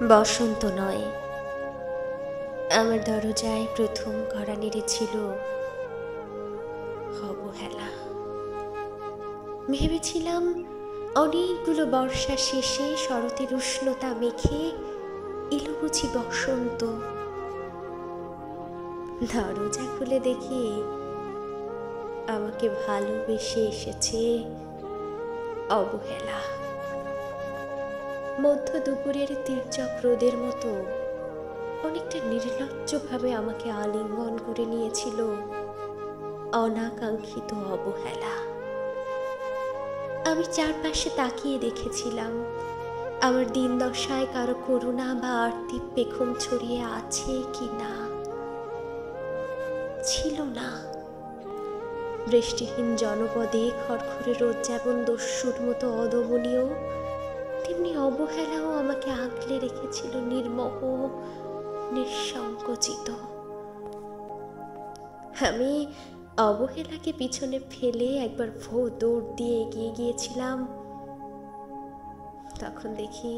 বসন্ত নয়, আমার দরজায় প্রথম কড়া নেড়েছিল অবহেলা। ভেবেছিলাম অনেকগুলো বর্ষা শেষে শরতের উষ্ণতা মেখে এলো বুঝি বসন্ত। দরজা খুলে দেখি আমাকে ভালোবেসে এসেছে অবহেলা। মধ্য দুপুরের তীর্যক রোদের মতো অনেকটা নির্লজ্জভাবে আমাকে আলিঙ্গন করে নিয়েছিল অনাকাঙ্ক্ষিত অবহেলা। আমি চারপাশে তাকিয়ে দেখেছিলাম আমার দিন দশায় কারো করুণা বা আর্তির পেখম ছড়িয়ে আছে কি না। ছিল না। বৃষ্টিহীন জনপদে খড়খড়ে রোদ যেমন দস্যুর মতো অদমনীয়, তেমনি অবহেলাও আমাকে আগলে রেখেছিল নির্মোহ, নিঃসংকোচিত। আমি অবহেলাকে পিছনে ফেলে একবার দৌড় দিয়ে এগিয়ে গিয়েছিলাম। তখন দেখি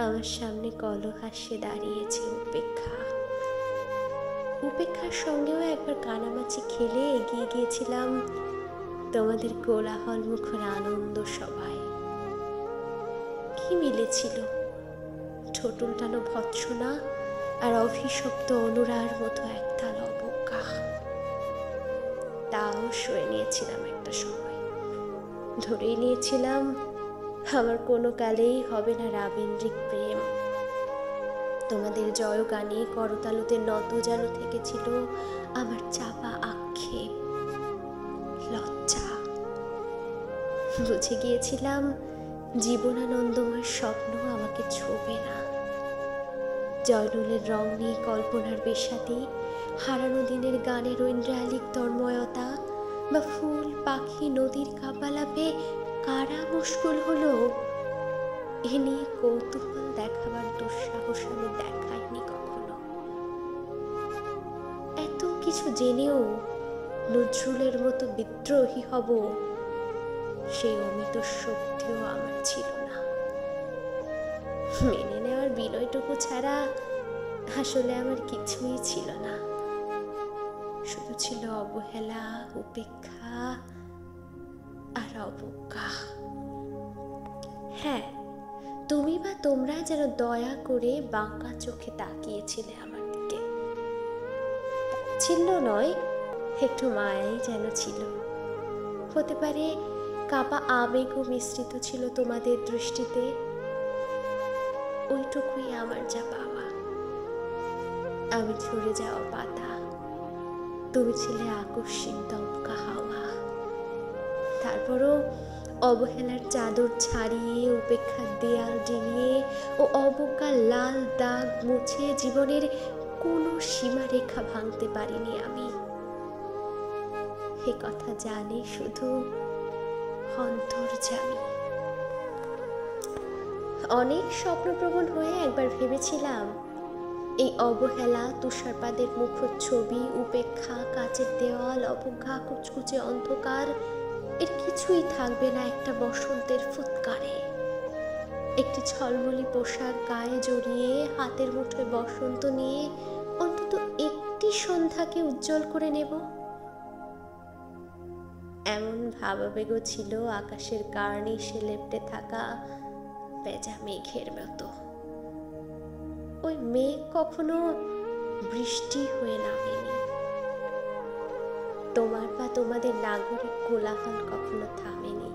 আমার সামনে কলহাস্যে দাঁড়িয়েছে উপেক্ষা। উপেক্ষার সঙ্গেও একবার কানামাছি খেলে এগিয়ে গিয়েছিলাম তোমাদের কোলাহল মুখর আনন্দ সভায়। কি মিলেছিল ঠোঁট উল্টানো ভৎসনা আর অভিশপ্ত অনুরার মতো একতাল অবজ্ঞা। তাও সয়ে নিয়েছিলাম একটা সময়। ধরেই নিয়েছিলাম আমার কোনো কালেই হবে না রাবীন্দ্রিক প্রেম। তোমাদের জয়গানে করতালতে নত যেন থেকেছিল আমার চাপা আক্ষেপ, লজ্জা। বুঝে গিয়েছিলাম জীবনানন্দময় স্বপ্ন আমাকে ছোঁবে না। জয়নুলের রং নিয়ে কল্পনার বেশাতি, হারানো দিনের গানের ঐন্দ্রালিক তন্ময়তা, বা ফুল পাখি নদীর কাপালাপে কারা মুশকুল হলো, এ নিয়ে কৌতূহল দেখাবার দুঃসাহস আমি দেখাইনি কখনো। এত কিছু জেনেও নজরুলের মতো বিদ্রোহী হব, সেই অমিত শক্তিও আমার ছিল না। মেনে নেওয়ার বিনয়টুকু ছাড়া আসলে আমার কিছুই ছিল না। শুধু ছিল অবহেলা, উপেক্ষা আর অবজ্ঞা। হ্যাঁ, তুমি বা তোমরা যেন দয়া করে বাঁকা চোখে তাকিয়েছিলে আমার দিকে। ছিল নয়, একটু মায়াই যেন ছিল। হতে পারে কাপা আবেগও মিশ্রিত ছিল তোমাদের দৃষ্টিতে। ওইটুকুই আমার যা পাওয়া। আমি ঝরে যাওয়া পাতা, তুমি ছিলে আকস্মিক দমকা হাওয়া। তারপরও অবহেলার চাদর ছাড়িয়ে, উপেক্ষার দেয়াল ডিঙিয়ে ও অবজ্ঞার লাল দাগ মুছে জীবনের কোনো সীমারেখা ভাঙতে পারিনি আমি। এ কথা জানি শুধু অন্তর্যামী। অনেক স্বপ্নপ্রবণ হয়ে একবার ভেবেছিলাম এই অবহেলা, তুষারপাতের মুখচ্ছবি, উপেক্ষা, কাচের দেওয়াল, অবজ্ঞা, কুচকুচে অন্ধকার, এর কিছুই থাকবে না একটা বসন্তের ফুৎকারে। একটি ঝলমলি পোশাক গায়ে জড়িয়ে, হাতের মুঠোয় বসন্ত নিয়ে অন্তত একটি সন্ধ্যাকে উজ্জ্বল করে নেব। এমন ভাবাবেগও ছিল আকাশের কার্নিশে লেপ্টে থাকা ভেজা মেঘের মতো। ওই মেঘ কখনো বৃষ্টি হয়ে নামেনি। তোমার বা তোমাদের নাগরিক কোলাহল কখনো থামেনি।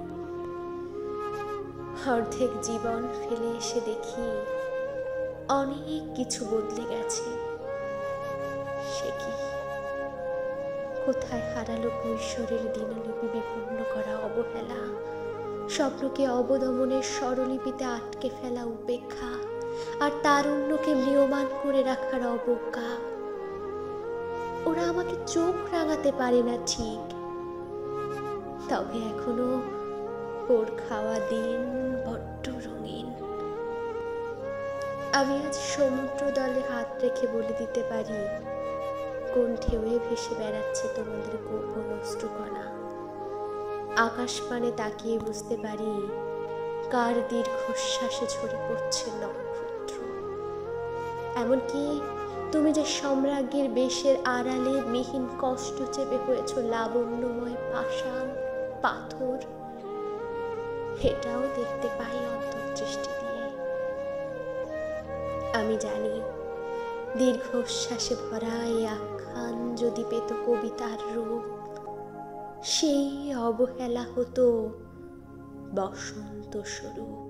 অর্ধেক জীবন ফেলে এসে দেখি অনেক কিছু বদলে গেছে। সে কি? কোথায় হারালো কৈশোরের দিনলিপি বিপন্ন করা অবহেলা, স্বপ্নকে অবদমনের স্বরলিপিতে আটকে ফেলা উপেক্ষা, আর তারুণ্যকে ম্রিয়মান করে রাখার অবজ্ঞা। ওরা আমাকে চোখ রাঙাতে পারে না ঠিক, তবে এখনো ওর খাওয়া দিন বড্ড রঙিন। আমি আজ সমুদ্র দলে হাত রেখে বলে দিতে পারি কোন ঢেউয়ে ভেসে বেড়াচ্ছে তোমাদের গোপন অশ্রুকণা। আকাশ পানে তাকিয়ে বুঝতে পারি কার দীর্ঘশ্বাসে ঝরে পড়ছে নক্ষত্র। এমনকি তুমি যে সম্রাজ্ঞীর বেশের আড়ালে মিহিন কষ্ট চেপে হয়েছ লাবণ্যময় পাষাণ পাথর, এটাও দেখতে পাই অন্তর্দৃষ্টি দিয়ে। আমি জানি দীর্ঘশ্বাসে ভরা এই আখ্যান যদি পেত কবিতার রূপ, সেই অবহেলা হতো বসন্ত স্বরূপ।